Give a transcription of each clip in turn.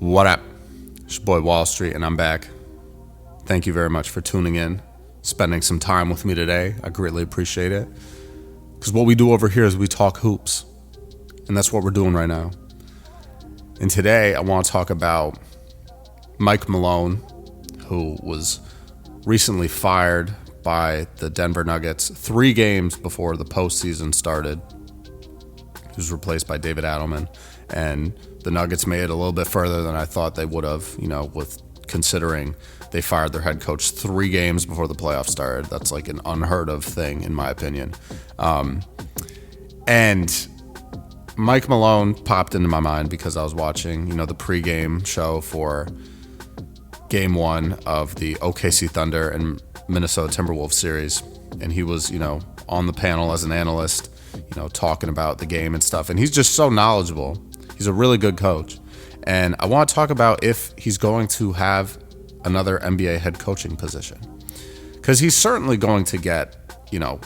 What up? It's your boy Wall Street, and I'm back. Thank you very much for tuning in, spending some time with me today. I greatly appreciate it. Because what we do over here is we talk hoops, and that's what we're doing right now. And today I want to talk about Mike Malone, who was recently fired by the Denver Nuggets 3 games before the postseason started. He was replaced by David Adelman, and the Nuggets made it a little bit further than I thought they would have, with considering they fired their head coach 3 games before the playoffs started. That's like an unheard of thing, in my opinion. And Mike Malone popped into my mind because I was watching, the pregame show for Game 1 of the OKC Thunder and Minnesota Timberwolves series, and he was, on the panel as an analyst, talking about the game and stuff. And he's just so knowledgeable. He's a really good coach. And I want to talk about if he's going to have another NBA head coaching position. Because he's certainly going to get,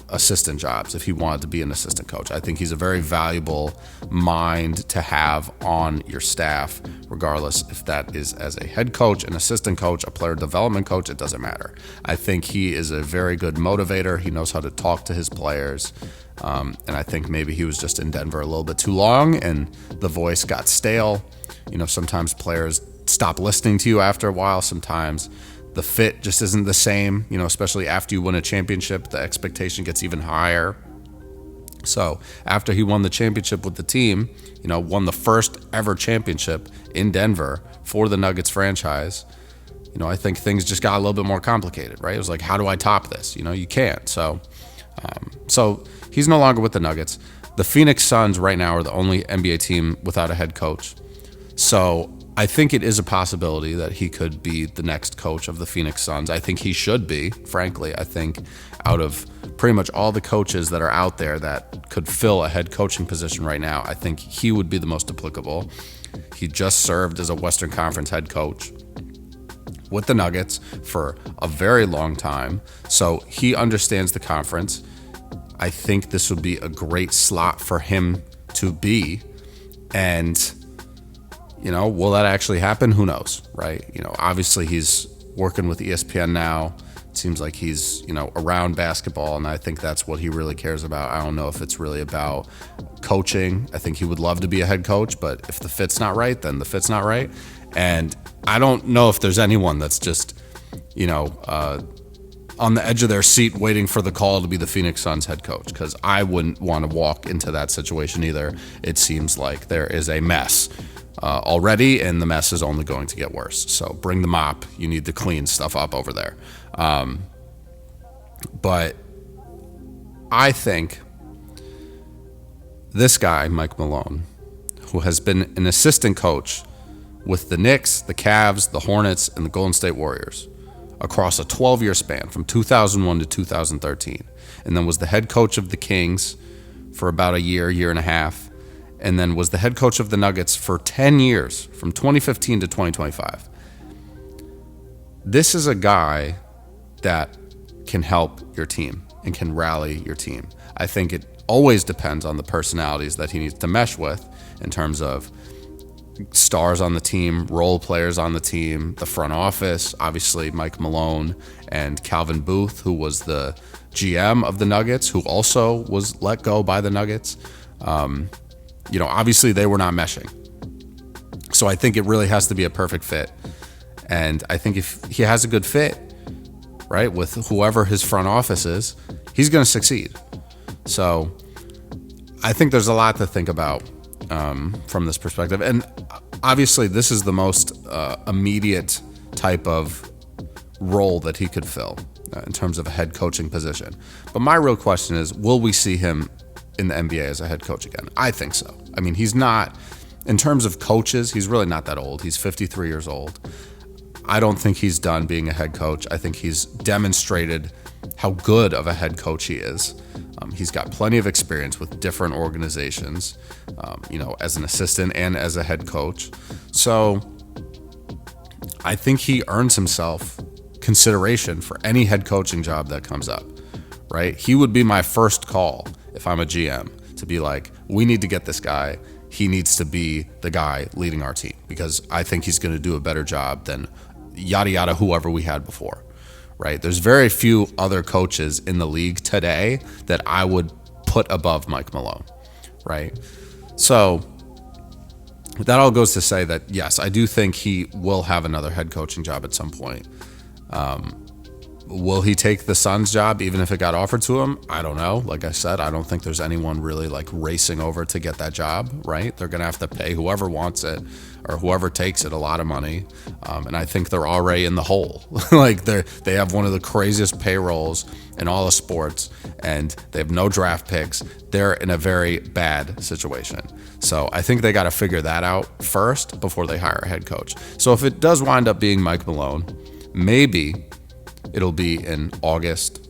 assistant jobs if he wanted to be an assistant coach. I think he's a very valuable mind to have on your staff, regardless if that is as a head coach, an assistant coach, a player development coach, it doesn't matter. I think he is a very good motivator. He knows how to talk to his players. And I think maybe he was just in Denver a little bit too long and the voice got stale. Sometimes players stop listening to you after a while. Sometimes the fit just isn't the same, especially after you win a championship, the expectation gets even higher. So after he won the championship with the team, won the first ever championship in Denver for the Nuggets franchise, I think things just got a little bit more complicated, right? It was like, how do I top this? You can't. So he's no longer with the Nuggets. The Phoenix Suns right now are the only NBA team without a head coach. So I think it is a possibility that he could be the next coach of the Phoenix Suns. I think he should be, frankly. I think out of pretty much all the coaches that are out there that could fill a head coaching position right now, I think he would be the most applicable. He just served as a Western Conference head coach with the Nuggets for a very long time, so he understands the conference. I think this would be a great slot for him to be, and will that actually happen? Who knows, right? Obviously he's working with ESPN now. It seems like he's, around basketball, and I think that's what he really cares about. I don't know if it's really about coaching. I think he would love to be a head coach, but if the fit's not right, then the fit's not right. And I don't know if there's anyone that's just, on the edge of their seat waiting for the call to be the Phoenix Suns head coach, because I wouldn't want to walk into that situation either. It seems like there is a mess already, and the mess is only going to get worse. So bring the mop. You need to clean stuff up over there. But I think this guy, Mike Malone, who has been an assistant coach with the Knicks, the Cavs, the Hornets, and the Golden State Warriors across a 12-year span from 2001 to 2013, and then was the head coach of the Kings for about a year and a half, and then was the head coach of the Nuggets for 10 years, from 2015 to 2025. This is a guy that can help your team and can rally your team. I think it always depends on the personalities that he needs to mesh with in terms of stars on the team, role players on the team, the front office, obviously Mike Malone and Calvin Booth, who was the GM of the Nuggets, who also was let go by the Nuggets. Obviously they were not meshing. So I think it really has to be a perfect fit. And I think if he has a good fit, right, with whoever his front office is, he's going to succeed. So I think there's a lot to think about from this perspective. And obviously this is the most immediate type of role that he could fill in terms of a head coaching position. But my real question is, will we see him in the NBA as a head coach again? I think so. I mean, he's not, in terms of coaches, he's really not that old. He's 53 years old. I don't think he's done being a head coach. I think he's demonstrated how good of a head coach he is. He's got plenty of experience with different organizations, as an assistant and as a head coach. So I think he earns himself consideration for any head coaching job that comes up, right? He would be my first call if I'm a GM to be like, we need to get this guy. he needs to be the guy leading our team, because I think he's going to do a better job than yada yada whoever we had before, right? There's very few other coaches in the league today that I would put above Mike Malone, right? So that all goes to say that, yes, I do think he will have another head coaching job at some point. Will he take the Suns job even if it got offered to him? I don't know. Like I said, I don't think there's anyone really like racing over to get that job, right? They're going to have to pay whoever wants it or whoever takes it a lot of money. And I think they're already in the hole. Like they have one of the craziest payrolls in all of sports, and they have no draft picks. They're in a very bad situation. So I think they got to figure that out first before they hire a head coach. So if it does wind up being Mike Malone, maybe it'll be in August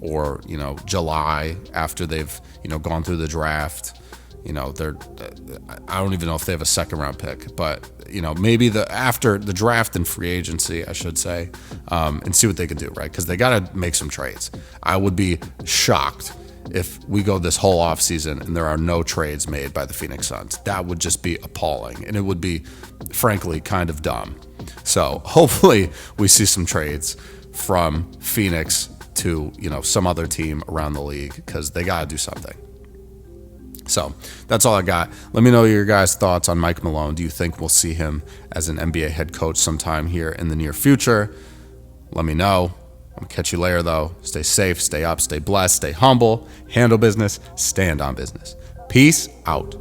or, July, after they've, gone through the draft. I don't even know if they have a second round pick, but, maybe after the draft and free agency, I should say, and see what they can do, right? Because they got to make some trades. I would be shocked if we go this whole offseason and there are no trades made by the Phoenix Suns. That would just be appalling, and it would be, frankly, kind of dumb. So hopefully we see some trades from Phoenix to, some other team around the league, because they got to do something. So that's all I got. Let me know your guys' thoughts on Mike Malone. Do you think we'll see him as an NBA head coach sometime here in the near future? Let me know. I'll catch you later, though. Stay safe, stay up, stay blessed, stay humble, handle business, stand on business. Peace out.